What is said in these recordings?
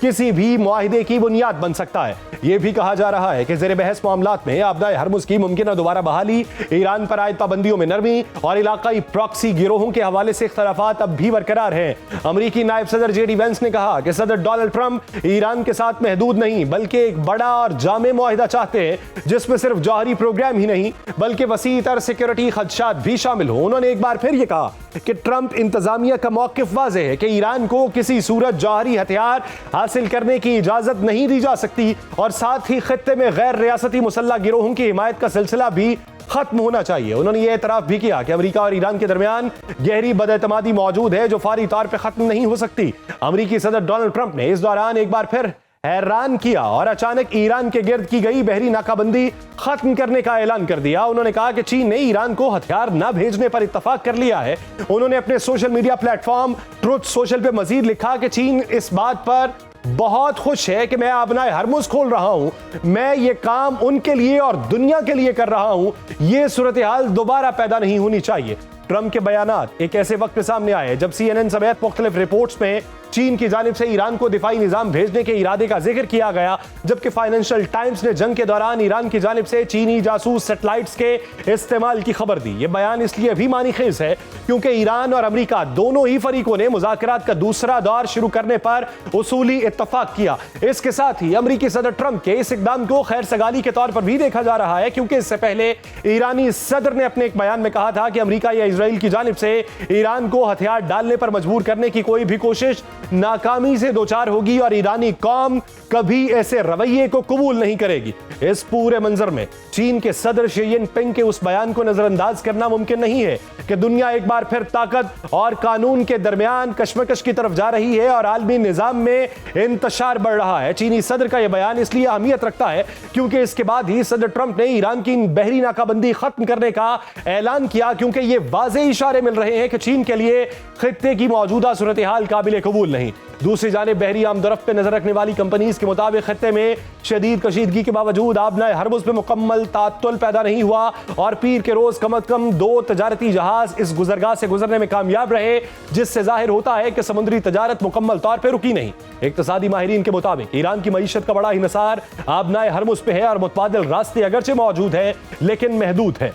کسی بھی معاہدے کی بنیاد بن سکتا ہے۔ یہ بھی کہا جا رہا ہے کہ زیر بحث معاملات میں آبدائے ہرمز کی ممکنہ دوبارہ بحالی، ایران پر عائد پابندیوں میں نرمی اور علاقائی پراکسی گروہوں کے حوالے سے اختلافات اب بھی برقرار ہیں۔ امریکی نائب صدر جے ڈی وینس نے کہا کہ صدر ڈونلڈ ٹرمپ ایران کے ساتھ محدود نہیں بلکہ ایک بڑا اور جامع معاہدہ چاہتے ہیں جس میں صرف جوہری پروگرام ہی نہیں بلکہ وسیع تر سیکیورٹی خدشات بھی شامل ہوں۔ انہوں نے ایک بار پھر یہ کہا کہ ٹرمپ انتظامیہ کا موقف واضح ہے کہ ایران کو کسی صورت جوہری ہتھیار حاصل کرنے کی اجازت نہیں دی جا سکتی اور ساتھ ہی خطے میں غیر ریاستی مسلح گروہوں کی حمایت کا سلسلہ بھی ختم ہونا چاہیے۔ انہوں نے یہ اعتراف بھی کیا کہ امریکہ اور ایران کے درمیان گہری بد اعتمادی موجود ہے جو فوری طور پہ ختم نہیں ہو سکتی۔ امریکی صدر ڈونلڈ ٹرمپ نے اس دوران ایک بار پھر حیران کیا اور اچانک ایران کے گرد کی گئی بحری ناکہ بندی ختم کرنے کا اعلان کر دیا۔ انہوں نے کہا کہ چین نے ایران کو ہتھیار نہ بھیجنے پر اتفاق کر لیا ہے۔ انہوں نے اپنے social media plate form truth social پہ مزید لکھا کہ چین اس بات پر بہت خوش ہے کہ میں آبنائے ہرمز کھول رہا ہوں، میں یہ کام ان کے لیے اور دنیا کے لیے کر رہا ہوں، یہ صورتحال دوبارہ پیدا نہیں ہونی چاہیے۔ ٹرمپ کے بیانات ایک ایسے وقت پہ سامنے آئے جب سی این این سمیت مختلف رپورٹس میں چین کی جانب سے ایران کو دفاعی نظام بھیجنے کے ارادے کا ذکر کیا گیا، جبکہ فائنینشل ٹائمز نے جنگ کے دوران ایران کی جانب سے چینی جاسوس سیٹلائٹس کے استعمال کی خبر دی۔ یہ بیان اس لیے بھی معنی خیز ہے کیونکہ ایران اور امریکہ دونوں ہی فریقوں نے مذاکرات کا دوسرا دور شروع کرنے پر اصولی اتفاق کیا۔ اس کے ساتھ ہی امریکی صدر ٹرمپ کے اس اقدام کو خیر سگالی کے طور پر بھی دیکھا جا رہا ہے کیونکہ اس سے پہلے ایرانی صدر نے اپنے ایک بیان میں کہا تھا کہ امریکہ یا اسرائیل کی جانب سے ایران کو ہتھیار ڈالنے پر مجبور کرنے کی کوئی بھی کوشش ناکامی سے دوچار ہوگی اور ایرانی قوم کبھی ایسے رویے کو قبول نہیں کرے گی۔ اس پورے منظر میں چین کے صدر شی جن پنگ کے اس بیان کو نظر انداز کرنا ممکن نہیں ہے کہ دنیا ایک بار پھر طاقت اور قانون کے درمیان کشمکش کی طرف جا رہی ہے اور عالمی نظام میں انتشار بڑھ رہا ہے۔ چینی صدر کا یہ بیان اس لیے اہمیت رکھتا ہے کیونکہ اس کے بعد ہی صدر ٹرمپ نے ایران کی بحری ناکہ بندی ختم کرنے کا اعلان کیا کیونکہ یہ واضح اشارے مل رہے ہیں کہ چین کے لیے خطے کی موجودہ صورتحال قابل قبول نہیں۔ دوسری جانب بحری آمد و رفت پہ نظر رکھنے والی کمپنیز کے مطابق خطے میں شدید کشیدگی کے باوجود آبنائے ہرمز پہ مکمل تعطل پیدا نہیں ہوا اور پیر کے روز کم از کم 2 تجارتی جہاز اس گزرگاہ سے گزرنے میں کامیاب رہے، جس سے ظاہر ہوتا ہے کہ سمندری تجارت مکمل طور پہ رکی نہیں۔ اقتصادی ماہرین کے مطابق ایران کی معیشت کا بڑا انحصار آبنائے ہرمز پہ ہے اور متبادل راستے اگرچہ موجود ہیں لیکن محدود ہیں۔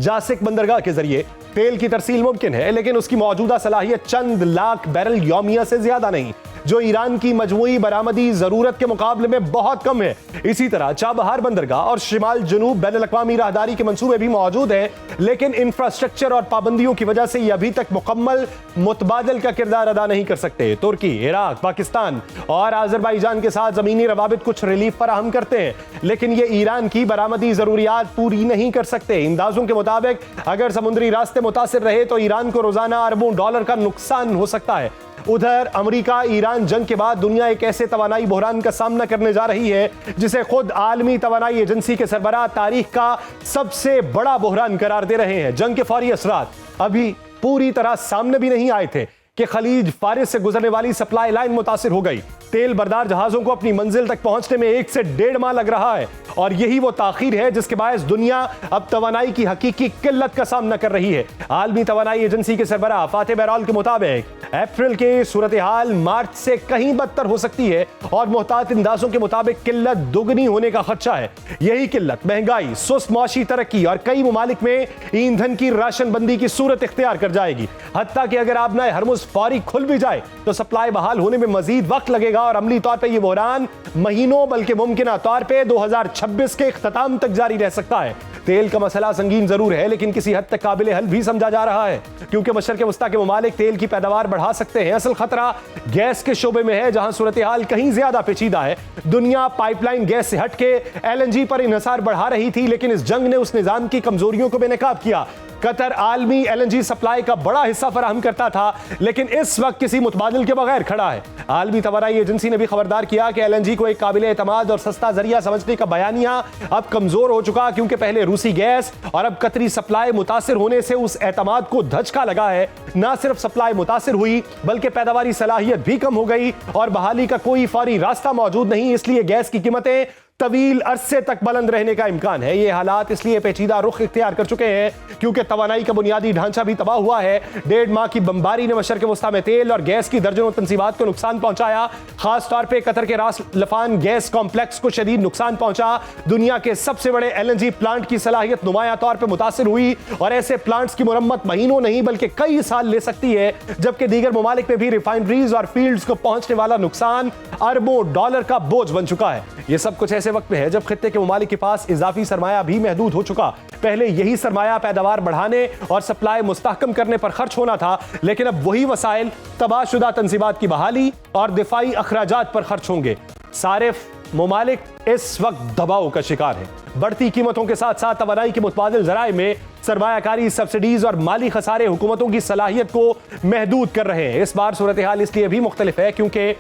جاسک بندرگاہ کے ذریعے تیل کی ترسیل ممکن ہے لیکن اس کی موجودہ صلاحیت چند لاکھ بیرل یومیہ سے زیادہ نہیں، جو ایران کی مجموعی برآمدی ضرورت کے مقابلے میں بہت کم ہے۔ اسی طرح چابہار بندرگاہ اور شمال جنوب بین الاقوامی راہداری کے منصوبے بھی موجود ہیں لیکن انفراسٹرکچر اور پابندیوں کی وجہ سے یہ ابھی تک مکمل متبادل کا کردار ادا نہیں کر سکتے۔ ترکی، عراق، پاکستان اور آذربائیجان کے ساتھ زمینی روابط کچھ ریلیف فراہم کرتے ہیں لیکن یہ ایران کی برآمدی ضروریات پوری نہیں کر سکتے۔ اندازوں کے مطابق اگر سمندری راستے متاثر رہے تو ایران کو روزانہ اربوں ڈالر کا نقصان ہو سکتا ہے۔ ادھر امریکہ ایران جنگ کے بعد دنیا ایک ایسے توانائی بحران کا سامنا کرنے جا رہی ہے جسے خود عالمی توانائی ایجنسی کے سربراہ تاریخ کا سب سے بڑا بحران قرار دے رہے ہیں۔ جنگ کے فوری اثرات ابھی پوری طرح سامنے بھی نہیں آئے تھے کہ خلیج فارس سے گزرنے والی سپلائی لائن متاثر ہو گئی۔ تیل بردار جہازوں کو اپنی منزل تک پہنچنے میں 1 سے 1.5 ماہ لگ رہا ہے اور یہی وہ تاخیر ہے جس کے باعث دنیا اب توانائی کی حقیقی قلت کا سامنا کر رہی ہے۔ عالمی توانائی ایجنسی کے سربراہ فاتح بیرال کے مطابق اپریل کے صورتحال مارچ سے کہیں بدتر ہو سکتی ہے اور محتاط اندازوں کے مطابق قلت دوگنی ہونے کا خدشہ ہے۔ یہی قلت مہنگائی، سست معاشی ترقی اور کئی ممالک میں ایندھن کی راشن بندی کی صورت اختیار کر جائے گی۔ حتیٰ کہ اگر آبنائے ہرمز فوری کھل بھی جائے تو سپلائی بحال ہونے میں مزید وقت لگے گا اور عملی طور پہ یہ بحران مہینوں بلکہ ممکنہ طور پہ 2026 کے اختتام تک جاری رہ سکتا ہے۔ تیل کا مسئلہ سنگین ضرور ہے لیکن کسی حد تک قابل حل بھی سمجھا جا رہا ہے کیونکہ مشرق وسطیٰ کے ممالک تیل کی پیداوار بڑھا سکتے ہیں۔ اصل خطرہ گیس کے شعبے میں ہے جہاں صورتحال کہیں زیادہ پیچیدہ ہے۔ دنیا پائپ لائن گیس سے ہٹ کے LNG پر انحصار بڑھا رہی تھی لیکن اس جنگ نے اس نظام کی کمزوریوں کو بے نقاب کیا۔ قطر عالمی LNG سپلائی کا بڑا حصہ فراہم کرتا تھا لیکن اس وقت کسی متبادل کے بغیر کھڑا ہے۔ عالمی توانائی ایجنسی نے بھی خبردار کیا کہ LNG کو ایک قابل اعتماد اور سستا ذریعہ سمجھنے کا بیانیہ اب کمزور ہو چکا کیونکہ پہلے روسی گیس اور اب قطری سپلائی متاثر ہونے سے اس اعتماد کو دھچکا لگا ہے۔ نہ صرف سپلائی متاثر ہوئی بلکہ پیداواری صلاحیت بھی کم ہو گئی اور بحالی کا کوئی فوری راستہ موجود نہیں، اس لیے گیس کی قیمتیں طویل عرصے تک بلند رہنے کا امکان ہے۔ یہ حالات اس لیے پیچیدہ رخ اختیار کر چکے ہیں کیونکہ توانائی کا بنیادی ڈھانچہ بھی تباہ ہوا ہے۔ 1.5 ماہ کی بمباری نے مشرق وسطیٰ میں تیل اور گیس کی درجنوں تنصیبات کو نقصان پہنچایا، خاص طور پہ قطر کے راس لفان گیس کمپلیکس کو شدید نقصان پہنچا۔ دنیا کے سب سے بڑے LNG پلانٹ کی صلاحیت نمایاں طور پہ متاثر ہوئی اور ایسے پلانٹس کی مرمت مہینوں نہیں بلکہ کئی سال لے سکتی ہے، جبکہ دیگر ممالک میں بھی ریفائنریز اور فیلڈز کو پہنچنے والا نقصان اربوں ڈالر کا بوجھ بن چکا ہے۔ یہ سب کچھ ایسے وقت میں ہے جب خطے کے ممالک کے پاس اضافی سرمایہ بھی محدود ہو چکا۔ پہلے یہی سرمایہ پیداوار بڑھانے اور سپلائی مستحکم کرنے پر خرچ ہونا تھا، لیکن اب وہی وسائل تباہ شدہ تنصیبات کی بحالی اور دفاعی اخراجات پر خرچ ہوں گے۔ صارف ممالک اس وقت دباؤ کا شکار ہیں۔ بڑھتی قیمتوں کے ساتھ ساتھ توانائی کے متبادل ذرائع میں سرمایہ کاری، سبسڈیز اور مالی خسارے حکومتوں کی صلاحیت کو محدود کر رہے ہیں۔ اس بار صورتحال اس لیے بھی مختلف ہے کیونکہ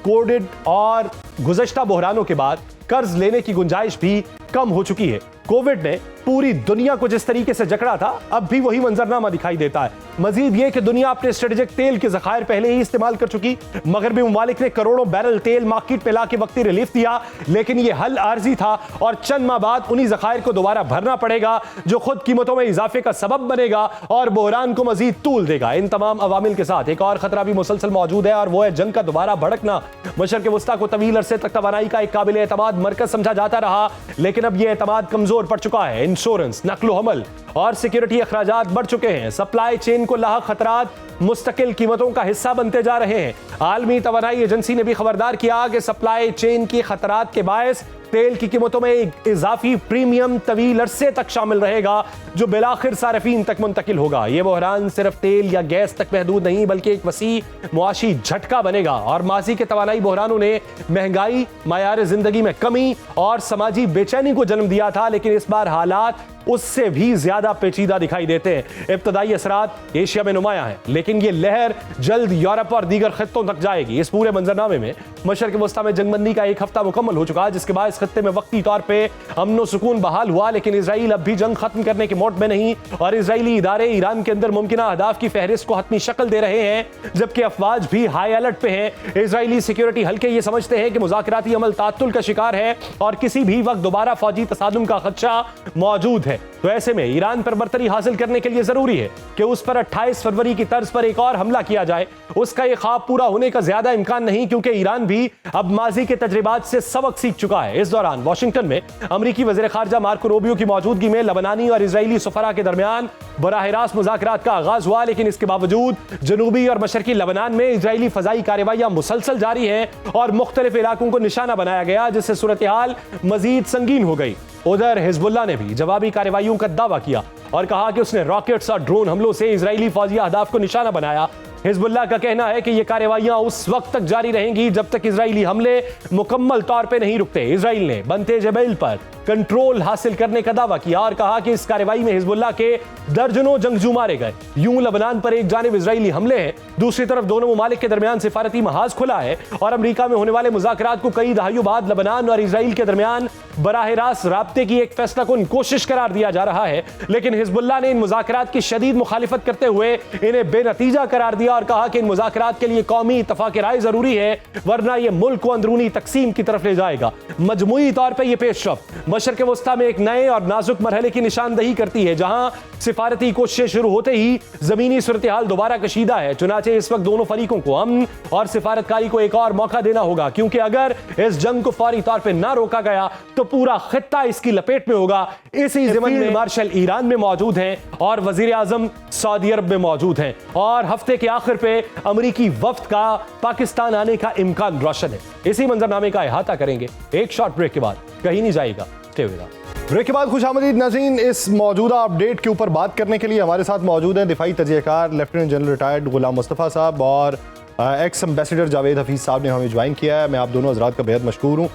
کووڈ اور گزشتہ بحرانوں کے بعد قرض لینے کی گنجائش بھی کم ہو چکی ہے۔ کووڈ نے پوری دنیا کو جس طریقے سے جکڑا تھا اب بھی وہی منظرنامہ دکھائی دیتا ہے۔ مزید یہ کہ دنیا اپنے اسٹریٹجک تیل کے ذخائر پہلے ہی استعمال کر چکی۔ مغربی ممالک نے کروڑوں بیرل تیل مارکیٹ پہ لا کے وقتی ریلیف دیا، لیکن یہ حل عارضی تھا اور چند ماہ بعد انہی ذخائر کو دوبارہ بھرنا پڑے گا جو خود قیمتوں میں اضافے کا سبب بنے گا اور بحران کو مزید طول دے گا۔ ان تمام عوامل کے ساتھ ایک اور خطرہ بھی مسلسل موجود ہے اور وہ ہے جنگ کا دوبارہ بھڑکنا۔ مشرق وسطیٰ کو طویل عرصے تک توانائی کا ایک قابل اعتماد مرکز سمجھا جاتا رہا، لیکن اب یہ اعتماد کمزور پڑ چکا ہے۔ انشورنس، نقل و حمل اور سیکیورٹی اخراجات بڑھ چکے ہیں۔ سپلائی چین کو لاحق خطرات مستقل قیمتوں کا حصہ بنتے جا رہے ہیں۔ عالمی توانائی ایجنسی نے بھی خبردار کیا کہ سپلائی چین کی خطرات کے باعث تیل کی قیمتوں میں ایک اضافی پریمیم طویل عرصے تک شامل رہے گا جو بالآخر صارفین تک منتقل ہوگا۔ یہ بحران صرف تیل یا گیس تک محدود نہیں بلکہ ایک وسیع معاشی جھٹکا بنے گا، اور ماضی کے توانائی بحرانوں نے مہنگائی، معیار زندگی میں کمی اور سماجی بے چینی کو جنم دیا تھا، لیکن اس بار حالات اس سے بھی زیادہ پیچیدہ دکھائی دیتے ہیں۔ ابتدائی اثرات ایشیا میں نمایاں ہیں، لیکن یہ لہر جلد یورپ اور دیگر خطوں تک جائے گی۔ اس پورے منظرنامے میں مشرق وسطیٰ میں جنگ بندی کا ایک ہفتہ مکمل ہو چکا، جس کے باعث خطے میں وقتی طور پہ امن و سکون بحال ہوا، لیکن اسرائیل اب بھی جنگ ختم کرنے کے موڈ میں نہیں، اور اسرائیلی ادارے ایران کے اندر ممکنہ اہداف کی فہرست کو حتمی شکل دے رہے ہیں، جبکہ افواج بھی ہائی الرٹ پہ ہیں۔ اسرائیلی سیکیورٹی حلقے یہ سمجھتے ہیں کہ مذاکراتی عمل تعطل کا شکار ہے اور کسی بھی وقت دوبارہ فوجی تصادم کا خدشہ موجود ہے۔ تو ایسے میں ایران پر برتری حاصل کرنے کے لیے ضروری ہے کہ اس پر 28 فروری کی طرز پر ایک اور حملہ کیا جائے۔ اس کا یہ خواب پورا ہونے کا زیادہ امکان نہیں کیونکہ ایران بھی اب ماضی کے تجربات سے سبق سیکھ چکا ہے۔ اس دوران واشنگٹن میں امریکی وزیر خارجہ مارکو روبیو کی موجودگی میں لبنانی اور اسرائیلی سفراء کے درمیان براہ راست مذاکرات کا آغاز ہوا، لیکن اس کے باوجود جنوبی اور مشرقی لبنان میں اسرائیلی فضائی کارروائیاں مسلسل جاری ہیں اور مختلف علاقوں کو نشانہ بنایا گیا، جس سے صورتحال مزید سنگین ہو گئی۔ ادھر حزب اللہ نے بھی جوابی کارروائیوں کا دعویٰ کیا اور کہا کہ اس نے راکٹس اور ڈرون حملوں سے اسرائیلی فوجی اہداف کو نشانہ بنایا۔ حزب اللہ کا کہنا ہے کہ یہ کارروائیاں اس وقت تک جاری رہیں گی جب تک اسرائیلی حملے مکمل طور پہ نہیں رکتے۔ اسرائیل نے بنتے جبیل پر کنٹرول حاصل کرنے کا دعویٰ کیا اور کہا کہ اس کارروائی میں حزب اللہ کے درجنوں جنگجو مارے گئے۔ یوں لبنان پر ایک جانب اسرائیلی حملے ہیں، دوسری طرف دونوں ممالک کے درمیان سفارتی محاذ کھلا ہے اور امریکہ میں ہونے والے مذاکرات کو کئی دہائیوں بعد لبنان اور اسرائیل کے درمیان براہ راست رابطے کی ایک فیصلہ کن کوشش قرار دیا جا رہا ہے، لیکن حزب اللہ نے ان مذاکرات کی شدید مخالفت کرتے ہوئے انہیں بے نتیجہ قرار دیا اور کہا کہ ان مذاکرات کے لیے قومی اتفاق رائے ضروری ہے، ورنہ یہ ملک کو اندرونی تقسیم کی طرف لے جائے گا۔ مجموعی طور پر یہ پیش رفت مشرق وسطیٰ میں ایک نئے اور نازک مرحلے کی نشاندہی کرتی ہے، جہاں سفارتی کوششیں شروع ہوتے ہی زمینی صورتحال دوبارہ کشیدہ ہے۔ چنانچہ اس وقت دونوں فریقوں کو امن اور سفارتکاری کو ایک اور موقع دینا ہوگا، کیونکہ اگر اس جنگ کو فوری طور پہ نہ روکا گیا تو پورا خطہ اس کی لپیٹ میں ہوگا۔ اسی ضمن میں مارشل ایران میں موجود ہیں اور وزیر اعظم سعودی عرب میں موجود ہیں، اور ہفتے کے آخر پہ امریکی وفد کا پاکستان آنے کا امکان روشن ہے۔ اسی منظرنامے کا احاطہ کریں گے ایک شارٹ بریک کے بعد، کہیں نہیں جائے گا۔ بریک کے بعد خوش آمدید ناظرین۔ اس موجودہ اپ ڈیٹ کے اوپر بات کرنے کے لیے ہمارے ساتھ موجود ہیں دفاعی تجزیہ کار lieutenant general retired Ghulam Mustafa صاحب اور ایکس امبیسڈر جاوید حفیظ صاحب نے ہمیں جوائن کیا ہے۔ میں آپ دونوں حضرات کا بہت مشکور ہوں۔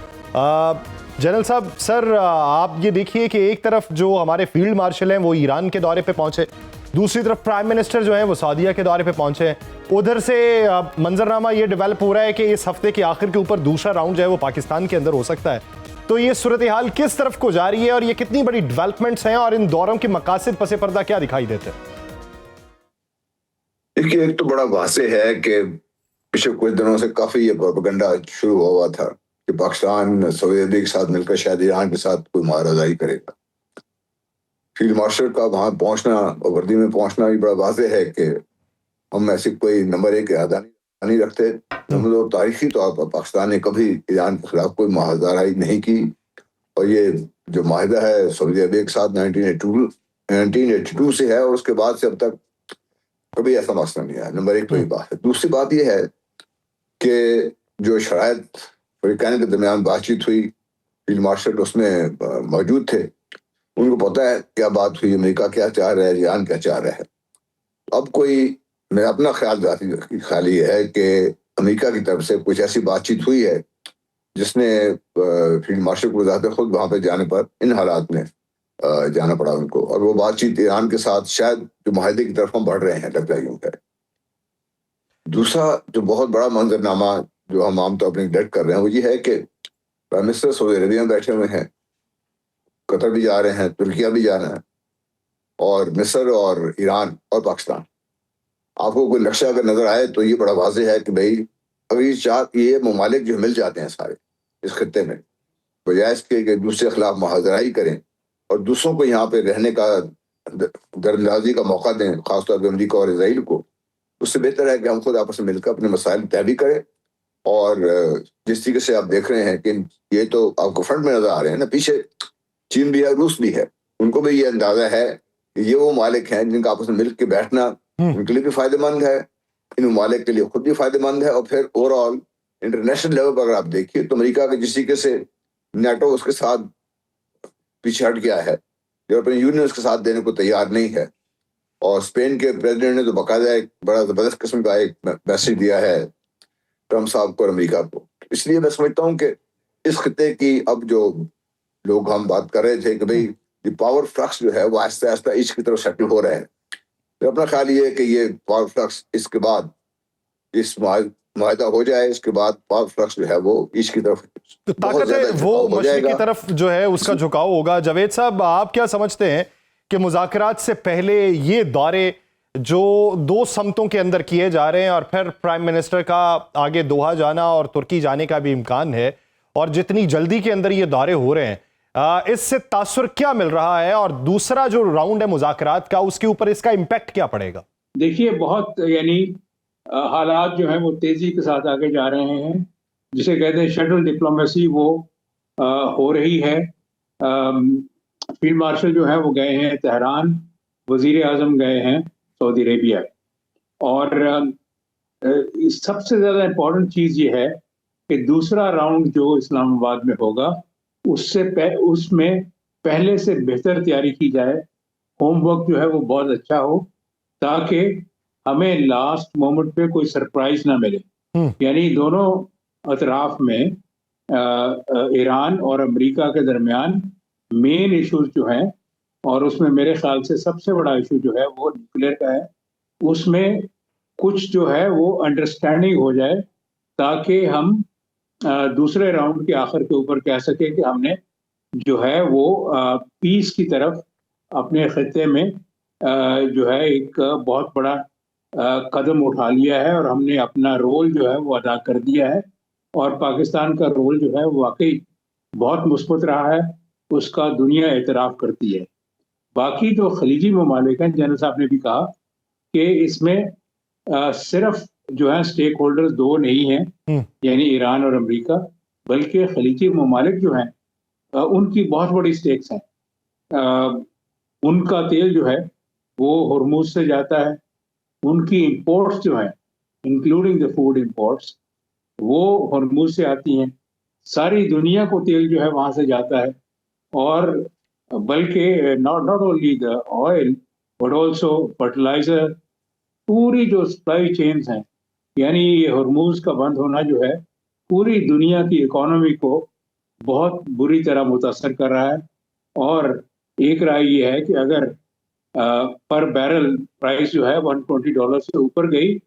جنرل صاحب، سر آپ یہ دیکھیے کہ ایک طرف جو ہمارے فیلڈ مارشل ہیں وہ ایران کے دورے پہ پہنچے، دوسری طرف پرائم منسٹر جو ہیں وہ سعودیہ کے دورے پہ پہنچے ہیں۔ ادھر سے منظرنامہ یہ ڈیولپ ہو رہا ہے کہ اس ہفتے کے آخر کے اوپر دوسرا راؤنڈ جو ہے وہ پاکستان کے اندر ہو سکتا ہے۔ تو یہ صورتحال کس طرف کو جا رہی ہے اور یہ کتنی بڑی ڈیولپمنٹس ہیں اور ان دوروں کے مقاصد پس پردہ کیا دکھائی دیتے ہیں؟ دیکھیے، ایک تو بڑا واضح ہے کہ پچھلے کچھ دنوں سے کافی یہ پروپیگنڈا شروع ہوا تھا کہ پاکستان سعودی عربیہ کے ساتھ مل کر شاید ایران کے ساتھ کوئی مہاراجائی کرے گا. فیلڈ مارشل کا وہاں پہنچنا اور وردی میں پہنچنا بھی بڑا واضح ہے کہ ہم ایسے کوئی نمبر ایک ارادہ نہیں رکھتے. نمبر دو، تاریخی طور پر پاکستان نے کبھی ایران کے خلاف کوئی مہاراجائی نہیں کی، اور یہ جو معاہدہ ہے سعودی عربیہ کے ساتھ 1982 سے ہے، اور اس کے بعد سے اب تک کبھی ایسا مسئلہ نہیں آیا. نمبر ایک تو یہ بات ہے. دوسری بات یہ ہے کہ جو شرائط فریقین کے درمیان بات چیت ہوئی، فیلڈ مارشل اس میں موجود تھے، ان کو پتہ ہے کیا بات ہوئی، امریکہ کیا چاہ رہا ہے، ایران کیا چاہ رہا ہے. اب کوئی، میرا اپنا خیال ذاتی خیال یہ ہے کہ امریکہ کی طرف سے کچھ ایسی بات چیت ہوئی ہے جس نے فیلڈ مارشل کو ذات خود وہاں پہ جانے پر ان حالات میں جانا پڑا ان کو، اور وہ بات چیت ایران کے ساتھ شاید جو معاہدے کی طرف ہم بڑھ رہے ہیں لگتا یوں ہے. دوسرا جو بہت بڑا منظرنامہ جو ہم عام طور پر نیگلیکٹ کر رہے ہیں وہ یہ ہے کہ پرائم منسٹر سعودی عربیہ میں بیٹھے ہوئے ہیں، قطر بھی جا رہے ہیں، ترکیہ بھی جا رہے ہیں، اور مصر اور ایران اور پاکستان. آپ کو کوئی نقشہ اگر نظر آئے تو یہ بڑا واضح ہے کہ بھائی اگر یہ ممالک جو مل جاتے ہیں سارے اس خطے میں، بجائے اس کے کہ دوسرے خلاف مہاجرائی کریں اور دوسروں کو یہاں پہ رہنے کا دراندازی کا موقع دیں، خاص طور پہ امریکہ اور اسرائیل کو، اس سے بہتر ہے کہ ہم خود آپس میں مل کر اپنے مسائل طے بھی کریں. اور جس طریقے سے آپ دیکھ رہے ہیں کہ یہ تو آپ کو فرنٹ میں نظر آ رہے ہیں نا، پیچھے چین بھی ہے، روس بھی ہے، ان کو بھی یہ اندازہ ہے کہ یہ وہ ممالک ہیں جن کا آپس میں مل کے بیٹھنا ان کے لیے بھی فائدہ مند ہے، ان ممالک کے لیے خود بھی فائدہ مند ہے. اور پھر اوور آل انٹرنیشنل لیول پر اگر آپ دیکھیے تو امریکہ کے جس طریقے سے نیٹو اس کے ساتھ پیچھے ہٹ گیا ہے، یورپین یونین اس کے ساتھ دینے کو تیار نہیں ہے، اور اسپین کے پریزیڈنٹ نے تو باقاعدہ ایک بڑا زبردست قسم کا ایک میسج دیا ہے ٹرمپ صاحب کو اور امریکہ کو. اس لیے میں سمجھتا ہوں کہ اس خطے کی اب جو لوگ ہم بات کر رہے تھے کہ بھئی یہ پاور فلکس جو ہے وہ آہستہ آہستہ ایچ کی طرف سیٹل ہو رہے ہیں. تو اپنا خیال یہ ہے کہ یہ پاور فلکس اس کے بعد اس معاہدہ ہو جائے، اس کے بعد پاور فلکس جو ہے وہ ایچ کی طرف طاقت ہے، وہ مشرق کی طرف جو ہے اس کا جھکاؤ ہوگا. جاوید صاحب، آپ کیا سمجھتے ہیں کہ مذاکرات سے پہلے یہ دورے جو دو سمتوں کے اندر کیے جا رہے ہیں، اور پھر پرائم منسٹر کا آگے دوحہ جانا اور ترکی جانے کا بھی امکان ہے، اور جتنی جلدی کے اندر یہ دورے ہو رہے ہیں، اس سے تاثر کیا مل رہا ہے، اور دوسرا جو راؤنڈ ہے مذاکرات کا اس کے اوپر اس کا امپیکٹ کیا پڑے گا؟ دیکھیے، بہت حالات جو ہیں وہ تیزی کے ساتھ آگے جا رہے ہیں، جسے کہتے ہیں شٹل ڈپلومیسی، وہ ہو رہی ہے. فیلڈ مارشل جو ہیں وہ گئے ہیں تہران، وزیر اعظم گئے ہیں سعودی عربیہ، اور سب سے زیادہ امپورٹنٹ چیز یہ ہے کہ دوسرا راؤنڈ جو اسلام آباد میں ہوگا اس میں پہلے سے بہتر تیاری کی جائے، ہوم ورک جو ہے وہ بہت اچھا ہو، تاکہ ہمیں لاسٹ مومنٹ پہ کوئی سرپرائز نہ ملے. یعنی دونوں اطراف میں ایران اور امریکہ کے درمیان مین ایشوز جو ہیں، اور اس میں میرے خیال سے سب سے بڑا ایشو جو ہے وہ نیوکلیئر کا ہے، اس میں کچھ جو ہے وہ انڈرسٹینڈنگ ہو جائے، تاکہ ہم دوسرے راؤنڈ کے آخر کے اوپر کہہ سکیں کہ ہم نے جو ہے وہ پیس کی طرف اپنے خطے میں جو ہے ایک بہت بڑا قدم اٹھا لیا ہے، اور ہم نے اپنا رول جو ہے وہ ادا کر دیا ہے. اور پاکستان کا رول جو ہے وہ واقعی بہت مثبت رہا ہے، اس کا دنیا اعتراف کرتی ہے. باقی جو خلیجی ممالک ہیں، جنرل صاحب نے بھی کہا کہ اس میں صرف جو ہے سٹیک ہولڈرز دو نہیں ہیں، یعنی ایران اور امریکہ، بلکہ خلیجی ممالک جو ہیں ان کی بہت بڑی سٹیکس ہیں. ان کا تیل جو ہے وہ ہرموز سے جاتا ہے، ان کی امپورٹس جو ہیں انکلوڈنگ دا فوڈ امپورٹس وہ ہرموز سے آتی ہیں. ساری دنیا کو تیل جو ہے وہاں سے جاتا ہے، اور بلکہ not only the oil but also fertilizer، پوری جو سپلائی چینز ہیں، یعنی یہ ہرموز کا بند ہونا جو ہے پوری دنیا کی اکانومی کو بہت بری طرح متاثر کر رہا ہے. اور ایک رائے یہ ہے کہ اگر پر بیرل پرائس جو ہے $120 سے اوپر گئی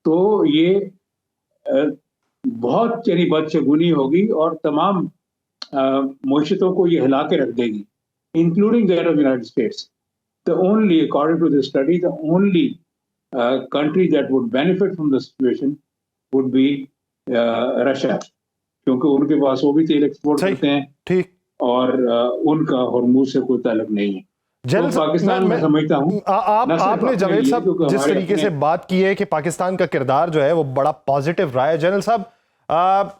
تو یہ بہت بدشگونی ہوگی، اور تمام معیشتوں کو یہ ہلا کے رکھ دے گی، including that of United States. according to the study, the only country that would benefit from the situation would be Russia. کیونکہ ان کے پاس وہ بھی تیل ایکسپورٹ کرتے ہیں ٹھیک اور ان کا ہرموز سے کوئی تعلق نہیں ہے. پاکستان میں سمجھتا ہوں آپ نے جاوید صاحب جس طریقے سے بات کی ہے کہ پاکستان کا کردار جو ہے وہ بڑا پازیٹیو رہا ہے. جنرل صاحب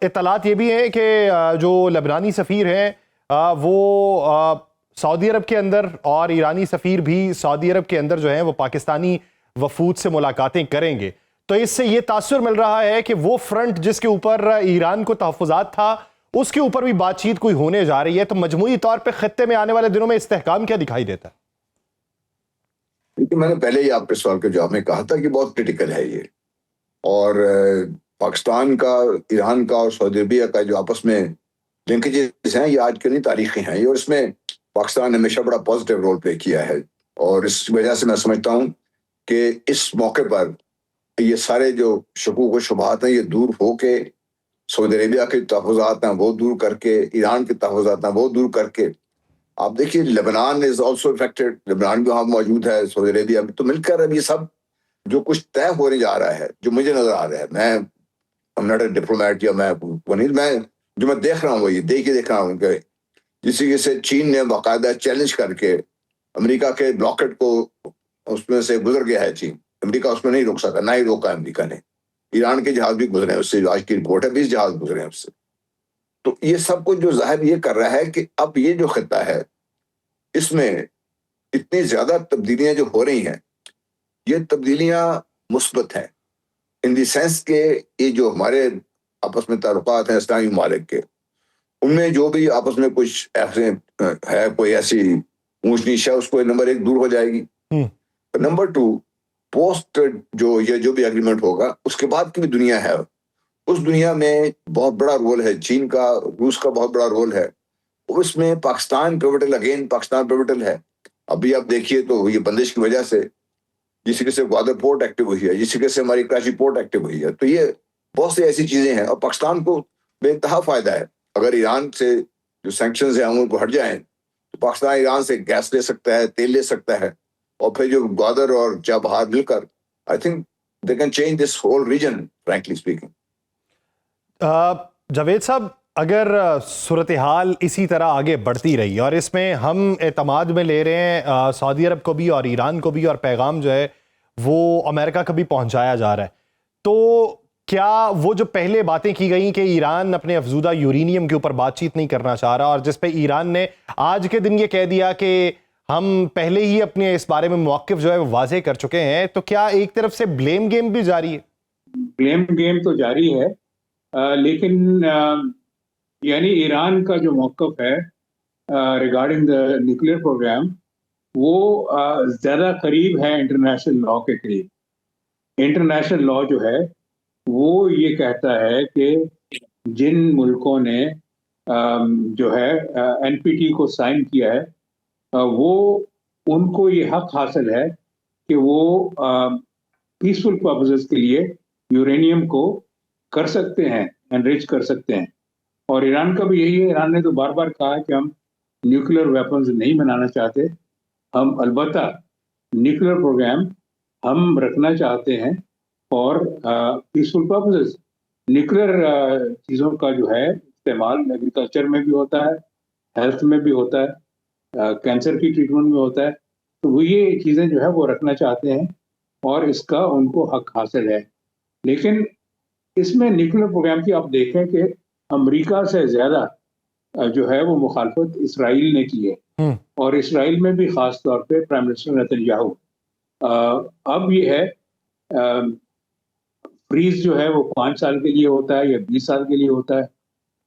اطلاعات یہ بھی ہیں کہ جو لبنانی سفیر ہیں وہ سعودی عرب کے اندر اور ایرانی سفیر بھی سعودی عرب کے اندر جو ہیں وہ پاکستانی وفود سے ملاقاتیں کریں گے. تو اس سے یہ تاثر مل رہا ہے کہ وہ فرنٹ جس کے اوپر ایران کو تحفظات تھا اس کے اوپر بھی بات چیت کوئی ہونے جا رہی ہے. تو مجموعی طور پہ خطے میں آنے والے دنوں میں استحکام کیا دکھائی دیتا ہے؟ کیونکہ میں نے پہلے ہی آپ کے سوال کے جواب میں کہا تھا کہ بہت کرٹیکل ہے یہ, اور پاکستان کا, ایران کا اور سعودی عربیہ کا جو آپس میں لنکیجز ہیں یہ آج کے نہیں تاریخی ہیں یہ, اور اس میں پاکستان نے ہمیشہ بڑا پازیٹیو رول پلے کیا ہے. اور اس وجہ سے میں سمجھتا ہوں کہ اس موقع پر یہ سارے جو شکوک و شبہات ہیں یہ دور ہو کے, سعودی عربیہ کے تحفظات ہیں وہ دور کر کے, ایران کے تحفظات ہیں وہ دور کر کے, آپ دیکھیے لبنان از آلسو افیکٹڈ, لبنان بھی وہاں موجود ہے, سعودی عربیہ بھی, تو مل کر اب یہ سب جو کچھ طے ہونے جا رہا ہے جو مجھے نظر آ رہا ہے, میں I'm not a diplomat یا میں جو میں دیکھ رہا ہوں وہ یہ دیکھ رہا ہوں کہ جس طریقے سے چین نے باقاعدہ چیلنج کر کے امریکہ کے بلاکٹ کو اس میں سے گزر گیا ہے. چین, امریکہ اس میں نہیں روک سکا, نہ ہی روکا امریکہ نے. ایران کے جہاز بھی گزرے ہیں اس سے, جو آج کی رپورٹ ہے 20 جہاز گزرے ہیں اس سے. تو یہ سب کچھ جو ظاہر یہ کر رہا ہے کہ اب یہ جو خطہ ہے اس میں اتنی زیادہ تبدیلیاں جو ہو رہی ہیں یہ تبدیلیاں مثبت ہیں, ان دی سینس کہ یہ جو ہمارے آپس میں تعلقات ہیں اسلامی ممالک کے, ان میں جو بھی آپس میں کچھ ایسے ہے کوئی ایسی اونچ نیچ ہے اس کو نمبر 1 دور ہو جائے گی. نمبر 2 پوسٹ جو بھی اگریمنٹ ہوگا اس کے بعد کی بھی دنیا ہے, اس دنیا میں بہت بڑا رول ہے چین کا, روس کا بہت بڑا رول ہے. اس میں Pakistan pivotal, again Pakistan pivotal ہے. ابھی آپ دیکھیے تو یہ بندش کی وجہ سے جس طریقے سے گوادر پورٹ ایکٹیو ہوئی ہے, جس طریقے سے ہماری کراچی پورٹ ایکٹیو ہوئی ہے, تو یہ بہت سی ایسی چیزیں ہیں اور پاکستان کو بے انتہا فائدہ ہے. اگر ایران سے جو سینکشنز ہیں ان کو ہٹ جائیں تو پاکستان ایران سے گیس لے سکتا ہے, تیل لے سکتا ہے, اور پھر جو گوادر اور چابہار مل کر I think they can change this whole region frankly speaking. Javed صاحب اگر صورتحال اسی طرح آگے بڑھتی رہی اور اس میں ہم اعتماد میں لے رہے ہیں سعودی عرب کو بھی اور ایران کو بھی, اور پیغام جو ہے وہ امریکہ کا بھی پہنچایا جا رہا ہے, تو کیا وہ جو پہلے باتیں کی گئیں کہ ایران اپنے افزودہ یورینیم کے اوپر بات چیت نہیں کرنا چاہ رہا, اور جس پہ ایران نے آج کے دن یہ کہہ دیا کہ ہم پہلے ہی اپنے اس بارے میں موقف جو ہے وہ واضح کر چکے ہیں, تو کیا ایک طرف سے بلیم گیم بھی جاری ہے؟ بلیم گیم تو جاری ہے, لیکن یعنی ایران کا جو موقف ہے ریگارڈنگ دا نیوکلیئر پروگرام وہ زیادہ قریب ہے انٹرنیشنل لا کے قریب. انٹرنیشنل لا جو ہے وہ یہ کہتا ہے کہ جن ملکوں نے جو ہے این پی ٹی کو سائن کیا ہے وہ ان کو یہ حق حاصل ہے کہ وہ پیسفل پرپزز کے لیے یورینیم کو کر سکتے ہیں, انریچ کر سکتے ہیں. اور ایران کا بھی یہی ہے, ایران نے تو بار بار کہا کہ ہم نیوکلیئر ویپنز نہیں بنانا چاہتے, ہم البتہ نیوکلیئر پروگرام ہم رکھنا چاہتے ہیں اور پیسفل پرپزز. نیوکلیئر چیزوں کا جو ہے استعمال ایگریکلچر میں بھی ہوتا ہے, ہیلتھ میں بھی ہوتا ہے, کینسر کی ٹریٹمنٹ میں ہوتا ہے, تو وہ یہ چیزیں جو ہے وہ رکھنا چاہتے ہیں اور اس کا ان کو حق حاصل ہے. لیکن اس میں نیوکلیئر پروگرام کی آپ دیکھیں کہ امریکہ سے زیادہ جو ہے وہ مخالفت اسرائیل نے کی ہے, اور اسرائیل میں بھی خاص طور پہ پرائم منسٹر نیتن یاہو. اب یہ ہے فریز جو ہے وہ 5 سال کے لیے ہوتا ہے یا 20 سال کے لیے ہوتا ہے.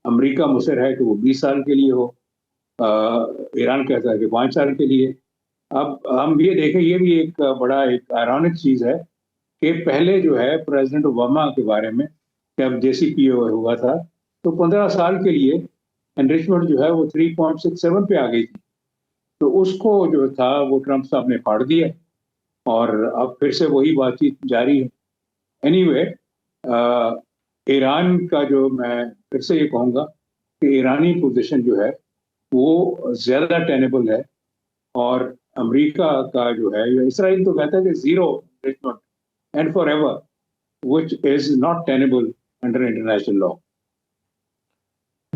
امریکہ مصر ہے کہ وہ 20 سال کے لیے ہو, ایران کہتا ہے کہ 5 سال کے لیے. اب ہم یہ دیکھیں, یہ بھی ایک بڑا ایک آئرونک چیز ہے کہ پہلے جو ہے پریزیڈنٹ اوباما کے بارے میں جب جے سی پی او ہوا تھا تو 15 سال کے لیے انریچمنٹ جو ہے وہ 3.67 پہ آ گئی تھی, تو اس کو جو تھا وہ ٹرمپ صاحب نے پھاڑ دیا اور اب پھر سے وہی بات چیت جاری ہے. اینی وے ایران کا جو میں پھر سے یہ کہوں گا کہ ایرانی پوزیشن جو ہے وہ زیادہ ٹینیبل ہے, اور امریکہ کا جو ہے, اسرائیل تو کہتا ہے کہ zero enrichment and for ever which is not tenable under international law.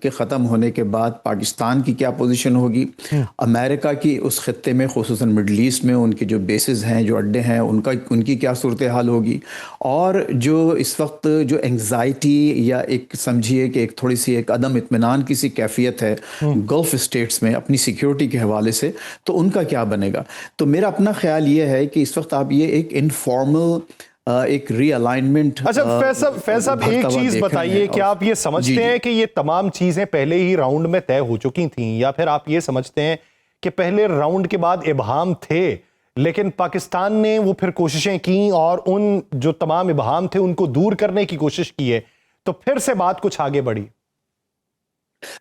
کے ختم ہونے کے بعد پاکستان کی کیا پوزیشن ہوگی, امریکہ کی اس خطے میں خصوصاً مڈل ایسٹ میں ان کے جو بیسز ہیں, جو اڈے ہیں, ان کی کیا صورتحال ہوگی, اور جو اس وقت جو انگزائٹی یا ایک سمجھیے کہ ایک تھوڑی سی ایک عدم اطمینان کی سی کیفیت ہے گلف اسٹیٹس میں اپنی سیکیورٹی کے حوالے سے, تو ان کا کیا بنے گا. تو میرا اپنا خیال یہ ہے کہ اس وقت آپ یہ ایک انفارمل ایک ری الائنمنٹ. اچھا فیض صاحب ایک چیز بتائیے کہ آپ یہ سمجھتے ہیں کہ یہ تمام چیزیں پہلے ہی راؤنڈ میں طے ہو چکی تھیں, یا پھر آپ یہ سمجھتے ہیں کہ پہلے راؤنڈ کے بعد ابہام تھے لیکن پاکستان نے وہ پھر کوششیں کی اور ان جو تمام ابہام تھے ان کو دور کرنے کی کوشش کی ہے, تو پھر سے بات کچھ آگے بڑھی؟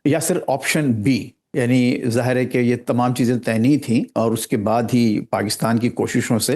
یا سر آپشن بی, یعنی ظاہر ہے کہ یہ تمام چیزیں طے نہیں تھیں اور اس کے بعد ہی پاکستان کی کوششوں سے,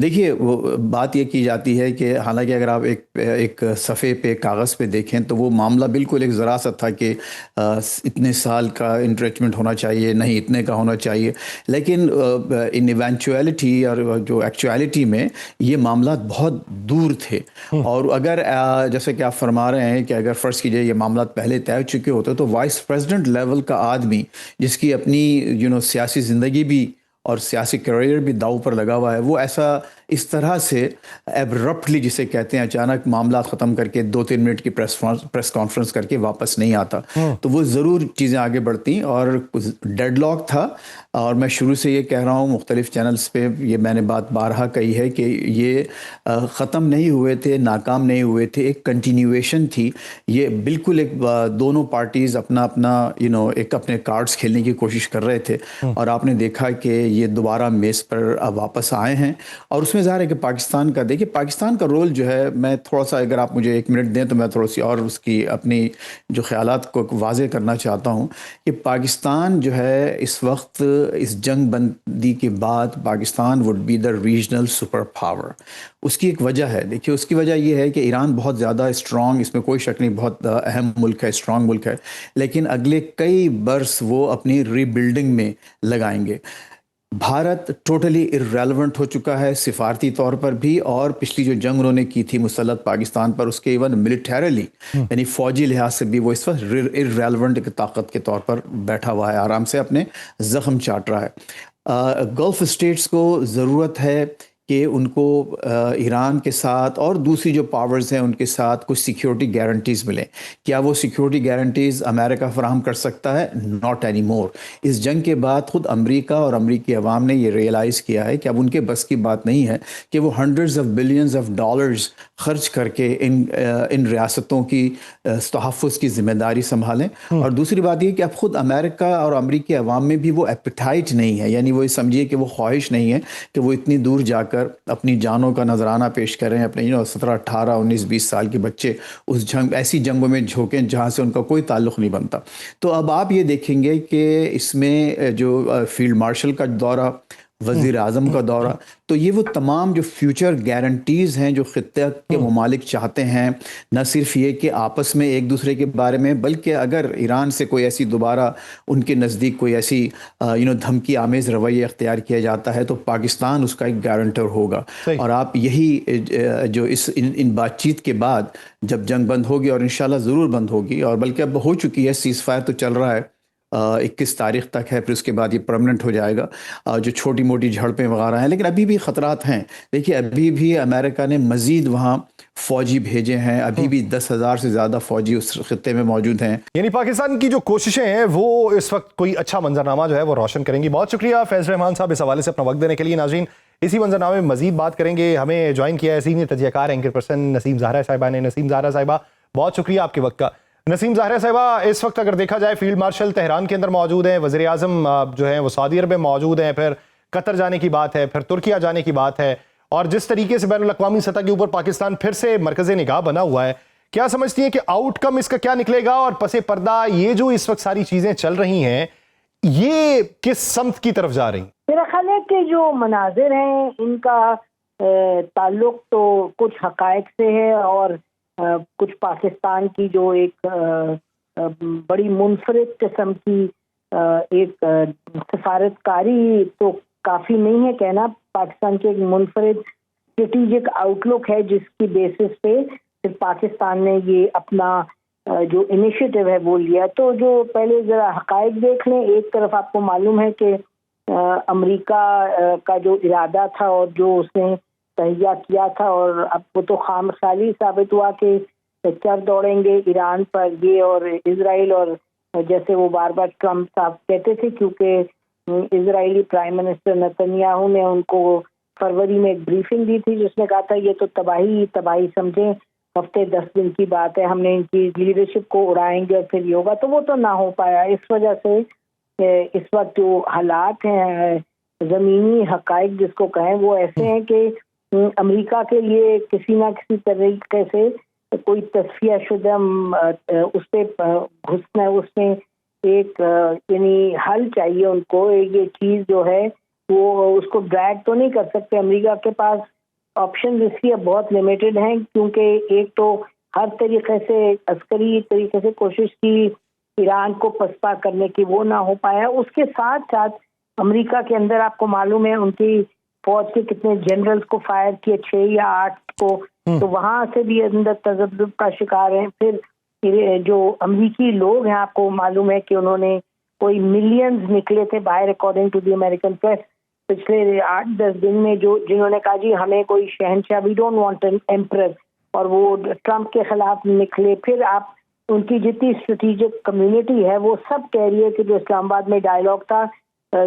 دیکھیے وہ بات یہ کی جاتی ہے کہ حالانکہ اگر آپ ایک صفحے پہ کاغذ پہ دیکھیں تو وہ معاملہ بالکل ایک ذرا سا تھا کہ اتنے سال کا انٹریچمنٹ ہونا چاہیے, نہیں اتنے کا ہونا چاہیے, لیکن ان ایونچویلٹی اور جو ایکچویلٹی میں یہ معاملات بہت دور تھے. اور اگر جیسے کہ آپ فرما رہے ہیں کہ اگر فرض کیجئے یہ معاملات پہلے طے ہو چکے ہوتے تو وائس پریزیڈنٹ لیول کا آدمی جس کی اپنی سیاسی زندگی بھی اور سیاسی کیریئر بھی داؤ پر لگا ہوا ہے, وہ ایسا اس طرح سے ایبرپٹلی جسے کہتے ہیں اچانک معاملات ختم کر کے 2-3 منٹ کی پریس کانفرنس کر کے واپس نہیں آتا. تو وہ ضرور چیزیں آگے بڑھتی اور ڈیڈ لاک تھا. اور میں شروع سے یہ کہہ رہا ہوں مختلف چینلز پہ, یہ میں نے بات بارہا کہی ہے کہ یہ ختم نہیں ہوئے تھے, ناکام نہیں ہوئے تھے, ایک کنٹینیویشن تھی. یہ بالکل ایک دونوں پارٹیز اپنا ایک اپنے کارڈز کھیلنے کی کوشش کر رہے تھے, اور آپ نے دیکھا کہ یہ دوبارہ میز پر واپس آئے ہیں. اور اس میں ظاہر ہے کہ پاکستان کا, دیکھیے پاکستان کا رول جو ہے, میں تھوڑا سا اگر آپ مجھے 1 منٹ دیں تو میں تھوڑا سی اور اس کی اپنی جو خیالات کو واضح کرنا چاہتا ہوں کہ پاکستان جو ہے اس وقت اس جنگ بندی کے بعد Pakistan would be the regional super power. اس کی ایک وجہ ہے, دیکھیے اس کی وجہ یہ ہے کہ ایران بہت زیادہ اسٹرانگ, اس میں کوئی شک نہیں, بہت اہم ملک ہے, اسٹرانگ ملک ہے, لیکن اگلے کئی برس وہ اپنی ری بلڈنگ میں لگائیں گے. بھارت ٹوٹلی ارریلیونٹ ہو چکا ہے سفارتی طور پر بھی, اور پچھلی جو جنگ انہوں نے کی تھی مسلط پاکستان پر, اس کے ایون ملیٹریلی یعنی فوجی لحاظ سے بھی وہ اس وقت ارریلیونٹ طاقت کے طور پر بیٹھا ہوا ہے, آرام سے اپنے زخم چاٹ رہا ہے. گلف اسٹیٹس کو ضرورت ہے کہ ان کو ایران کے ساتھ اور دوسری جو پاورز ہیں ان کے ساتھ کچھ سیکیورٹی گارنٹیز ملیں. کیا وہ سیکیورٹی گارنٹیز امریکہ فراہم کر سکتا ہے؟ Not any more. اس جنگ کے بعد خود امریکہ اور امریکی عوام نے یہ ریئلائز کیا ہے کہ اب ان کے بس کی بات نہیں ہے کہ وہ hundreds of billions of dollars خرچ کر کے ان ریاستوں کی تحفظ کی ذمہ داری سنبھالیں. اور دوسری بات یہ کہ اب خود امریکہ اور امریکی عوام میں بھی وہ ایپیٹائٹ نہیں ہے, یعنی وہ یہ سمجھیے کہ وہ خواہش نہیں ہے کہ وہ اتنی دور جا کر اپنی جانوں کا نذرانہ پیش کریں, اپنے 17, 18, 19, 20 سال کے بچے اس ایسی جنگوں میں جھونکیں جہاں سے ان کا کوئی تعلق نہیں بنتا. تو اب آپ یہ دیکھیں گے کہ اس میں جو فیلڈ مارشل کا دورہ, وزیر اعظم کا دورہ, تو یہ وہ تمام جو فیوچر گارنٹیز ہیں جو خطے کے ممالک چاہتے ہیں, نہ صرف یہ کہ آپس میں ایک دوسرے کے بارے میں, بلکہ اگر ایران سے کوئی ایسی دوبارہ ان کے نزدیک کوئی ایسی دھمکی آمیز رویہ اختیار کیا جاتا ہے تو پاکستان اس کا ایک گارنٹر ہوگا. اور آپ یہی جو ان بات چیت کے بعد جب جنگ بند ہوگی, اور انشاءاللہ ضرور بند ہوگی, اور بلکہ اب ہو چکی ہے, سیز فائر تو چل رہا ہے 21 تاریخ تک ہے, پھر اس کے بعد یہ پرمننٹ ہو جائے گا, جو چھوٹی موٹی جھڑپیں وغیرہ ہیں, لیکن ابھی بھی خطرات ہیں. دیکھیے ابھی بھی امریکہ نے مزید وہاں فوجی بھیجے ہیں, ابھی بھی 10,000 سے زیادہ فوجی اس خطے میں موجود ہیں. یعنی پاکستان کی جو کوششیں ہیں وہ اس وقت کوئی اچھا منظرنامہ جو ہے وہ روشن کریں گی. بہت شکریہ فیض رحمان صاحب اس حوالے سے اپنا وقت دینے کے لیے. ناظرین, اسی منظرنامے میں مزید بات کریں گے. ہمیں جوائن کیا ہے سینئر تجزیہ کار اینکر پرسن نسیم زہرا صاحبہ نے. نسیم زہرا صاحبہ بہت شکریہ آپ کے وقت کا. نسیم زہرا صاحبہ, اس وقت اگر دیکھا جائے فیلڈ مارشل تہران کے اندر موجود ہیں, وزیر اعظم جو ہیں وہ سعودی عرب میں موجود ہیں, پھر قطر جانے کی بات ہے, پھر ترکیہ جانے کی بات ہے, اور جس طریقے سے بین الاقوامی سطح کے اوپر پاکستان پھر سے مرکز نگاہ بنا ہوا ہے, کیا سمجھتی ہیں کہ آؤٹ کم اس کا کیا نکلے گا؟ اور پس پردہ یہ جو اس وقت ساری چیزیں چل رہی ہیں یہ کس سمت کی طرف جا رہی ہیں؟ میرا خیال ہے کہ جو مناظر ہیں ان کا تعلق تو کچھ حقائق سے ہے, اور کچھ پاکستان کی جو ایک بڑی منفرد قسم کی ایک سفارت کاری تو کافی نہیں ہے کہنا, پاکستان کی ایک منفرد اسٹریٹجک آؤٹ لک ہے جس کی بیسس پہ پھر پاکستان نے یہ اپنا جو انیشیٹو ہے وہ لیا. تو جو پہلے ذرا حقائق دیکھ لیں. ایک طرف آپ کو معلوم ہے کہ امریکہ کا جو ارادہ تھا اور جو اس نے تہیہ کیا تھا، اور اب وہ تو خام خیالی ثابت ہوا کہ چر دوڑیں گے ایران پر یہ اور اسرائیل، اور جیسے وہ بار بار ٹرمپ صاحب کہتے تھے، کیونکہ اسرائیلی پرائم منسٹر نتنیاہو نے ان کو فروری میں ایک بریفنگ دی تھی جس میں کہا تھا یہ تو تباہی سمجھیں، ہفتے 10 دن کی بات ہے، ہم نے ان کی لیڈرشپ کو اڑائیں گے اور پھر یہ ہوگا. تو وہ تو نہ ہو پایا. اس وجہ سے اس وقت جو حالات ہیں، زمینی حقائق جس کو کہیں، وہ ایسے ہیں کہ امریکہ کے لیے کسی نہ کسی طریقے سے کوئی تصفیہ شدہ اس پہ گھسنا، اس میں ایک یعنی حل چاہیے ان کو. یہ چیز جو ہے وہ اس کو ڈریگ تو نہیں کر سکتے. امریکہ کے پاس آپشن اس لیے بہت لمیٹڈ ہیں کیونکہ ایک تو ہر طریقے سے عسکری طریقے سے کوشش کی ایران کو پسپا کرنے کی، وہ نہ ہو پایا. اس کے ساتھ ساتھ امریکہ کے اندر آپ کو معلوم ہے ان کی فوج کے کتنے جنرلز کو فائر کیے، 6 یا 8 کو، تو وہاں سے بھی اندر تذبذب کا شکار ہیں. پھر جو امریکی لوگ ہیں آپ کو معلوم ہے کہ انہوں نے کوئی ملینز نکلے تھے باہر according to the American press پچھلے 8-10 دن میں، جنہوں نے کہا جی ہمیں کوئی شہنشاہ، we don't want an emperor, اور وہ ٹرمپ کے خلاف نکلے. پھر آپ ان کی جتنی اسٹریٹجک کمیونٹی ہے وہ سب کہہ رہی ہے کہ جو اسلام آباد میں ڈائیلاگ تھا،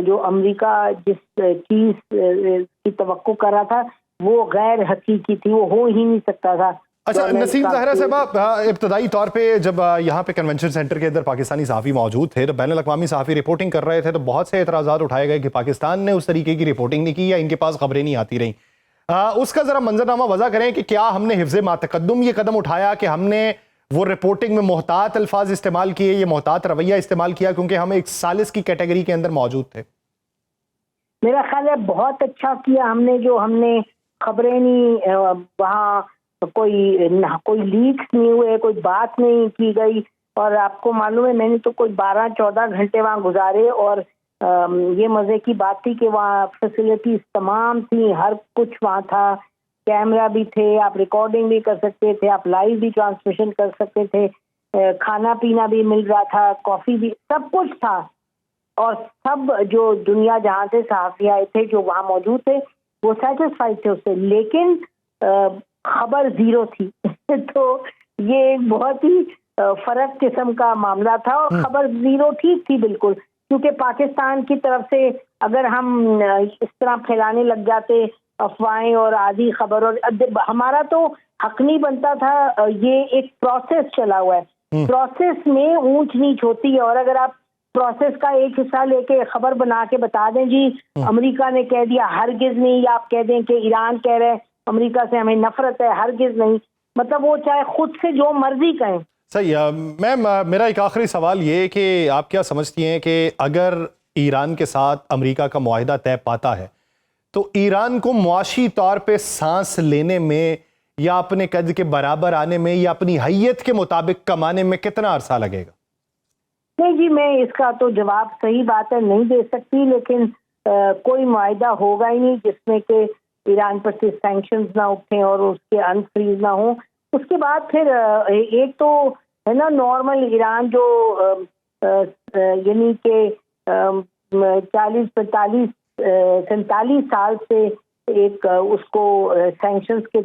جو امریکہ جس چیز کی توقع کر رہا تھا وہ غیر حقیقی تھی، وہ ہو ہی نہیں سکتا تھا. اچھا نسیم ظاہرہ صاحب، ابتدائی طور پہ جب یہاں پہ کنونشن سینٹر کے اندر پاکستانی صحافی موجود تھے تو بین الاقوامی صحافی رپورٹنگ کر رہے تھے، تو بہت سے اعتراضات اٹھائے گئے کہ پاکستان نے اس طریقے کی رپورٹنگ نہیں کی یا ان کے پاس خبریں نہیں آتی رہیں. اس کا ذرا منظرنامہ وضع کریں کہ کیا ہم نے حفظ ما تقدم یہ قدم اٹھایا کہ ہم نے وہ رپورٹنگ میں محتاط الفاظ استعمال کیے، یہ محتاط رویہ استعمال کیا کیونکہ ہم ایک ثالث کی کیٹیگری کے اندر موجود تھے؟ میرا خیال ہے بہت اچھا کیا ہم نے خبریں نہیں، وہاں کوئی لیکس نہیں ہوئے، کوئی بات نہیں کی گئی. اور آپ کو معلوم ہے میں نے تو کوئی 12-14 گھنٹے وہاں گزارے، اور یہ مزے کی بات تھی کہ وہاں فیسلٹیز تمام تھیں، ہر کچھ وہاں تھا، کیمرہ بھی تھے، آپ ریکارڈنگ بھی کر سکتے تھے، آپ لائیو بھی ٹرانسمیشن کر سکتے تھے، کھانا پینا بھی مل رہا تھا، کافی بھی، سب کچھ تھا. اور سب جو دنیا جہاں سے صحافی آئے تھے جو وہاں موجود تھے وہ سیٹسفائیڈ تھے اس سے، لیکن خبر زیرو تھی. تو یہ بہت ہی فرق قسم کا معاملہ تھا، اور خبر زیرو ٹھیک تھی بالکل، کیونکہ پاکستان کی طرف سے اگر ہم اس طرح پھیلانے لگ جاتے افواہیں اور آدھی خبر، اور ہمارا تو حق نہیں بنتا تھا. یہ ایک پروسیس چلا ہوا ہے، پروسیس میں اونچ نیچ ہوتی ہے، اور اگر آپ پروسیس کا ایک حصہ لے کے خبر بنا کے بتا دیں جی امریکہ نے کہہ دیا، ہرگز نہیں، یا آپ کہہ دیں کہ ایران کہہ رہے امریکہ سے ہمیں نفرت ہے، ہرگز نہیں، مطلب وہ چاہے خود سے جو مرضی کہیں. صحیح. میم میرا ایک آخری سوال یہ کہ آپ کیا سمجھتی ہیں کہ اگر ایران کے ساتھ امریکہ کا معاہدہ طے پاتا ہے تو ایران کو معاشی طور پہ سانس لینے میں یا اپنے قد کے برابر آنے میں یا اپنی حیت کے مطابق کمانے میں کتنا عرصہ لگے گا؟ نہیں جی، میں اس کا تو جواب صحیح بات ہے نہیں دے سکتی، لیکن کوئی معاہدہ ہوگا ہی نہیں جس میں کہ ایران پر سے سینکشنز نہ اٹھیں اور اس کے انفریز نہ ہوں. اس کے بعد پھر ایک تو ہے نا نارمل ایران جو یعنی کہ 47 سال سے ایک اس کو سینکشنز کے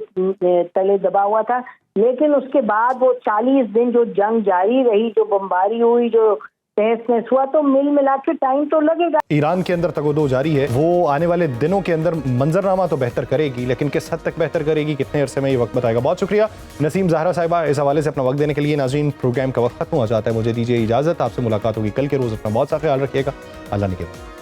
تلے دبا ہوا تھا، لیکن اس کے بعد وہ 40 دن جو جنگ جاری رہی، جو بمباری ہوئی، جو تہس نہس ہوا، تو مل ملا کے ٹائم تو لگے گا. ایران کے اندر تگ و دو جاری ہے، وہ آنے والے دنوں کے اندر منظرنامہ تو بہتر کرے گی، لیکن کس حد تک بہتر کرے گی، کتنے عرصے میں، یہ وقت بتائے گا. بہت شکریہ نسیم ظاہرہ صاحبہ اس حوالے سے اپنا وقت دینے کے لیے. ناظرین پروگرام کا وقت ختم ہو جاتا ہے، مجھے دیجیے اجازت، آپ سے ملاقات ہوگی کل کے روز. اپنا بہت سا خیال رکھیے گا. اللہ نگہبان.